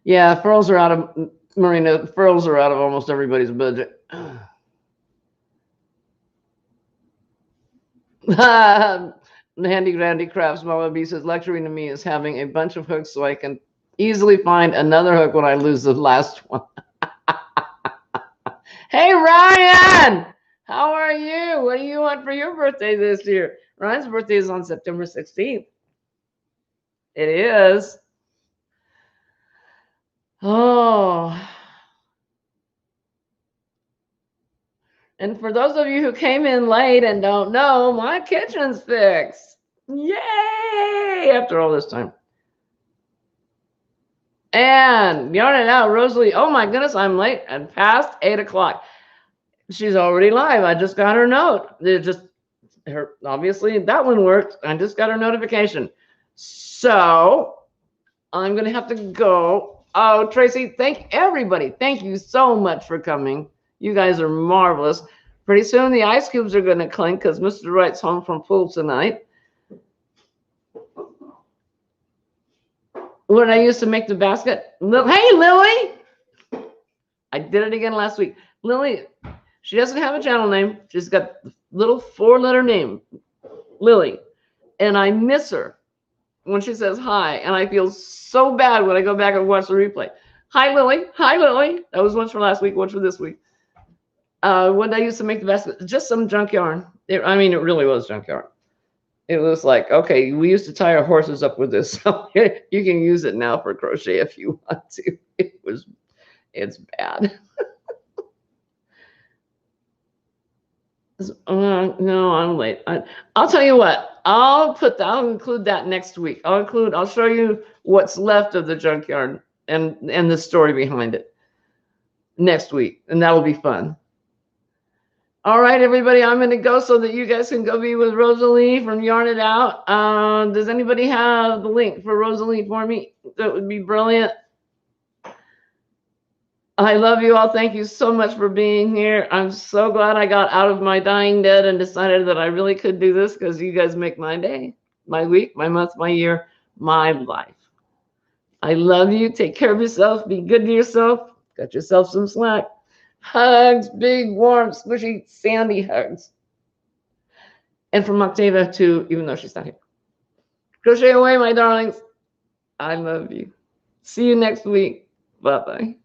Speaker 1: Yeah, furls are out of, Marina, furls are out of almost everybody's budget. Handy Grandy Crafts Mama B says, lecturing to me is having a bunch of hooks so I can easily find another hook when I lose the last one. Hey, Ryan! How are you? What do you want for your birthday this year? Ryan's birthday is on September 16th. It is. Oh. And for those of you who came in late and don't know, my kitchen's fixed. Yay! After all this time. And yarn it out, Rosalie. Oh my goodness, I'm late and past 8 o'clock. She's already live. I just got her note. It just her obviously that one worked. I just got her notification. So I'm gonna have to go. Oh, Tracy, thank everybody. Thank you so much for coming. You guys are marvelous. Pretty soon the ice cubes are gonna clink because Mr. Wright's home from pool tonight. When I used to make the basket. Hey, Lily! I did it again last week. Lily, she doesn't have a channel name. She's got a little 4-letter name, Lily. And I miss her when she says hi. And I feel so bad when I go back and watch the replay. Hi, Lily. Hi, Lily. That was once for last week, once for this week. When I used to make the basket, just some junk yarn. It really was junk yarn. It was like, okay, we used to tie our horses up with this. So you can use it now for crochet if you want to. It's bad. No, I'm late. I'll tell you what. I'll include that next week. I'll show you what's left of the junk yarn and the story behind it next week, and that'll be fun. All right, everybody, I'm going to go so that you guys can go be with Rosalie from Yarn It Out. Does anybody have the link for Rosalie for me? That would be brilliant. I love you all. Thank you so much for being here. I'm so glad I got out of my dying dead and decided that I really could do this because you guys make my day, my week, my month, my year, my life. I love you. Take care of yourself. Be good to yourself. Got yourself some slack. Hugs, big, warm, squishy, sandy hugs. And from Octavia too, even though she's not here. Crochet away, my darlings. I love you. See you next week. Bye-bye.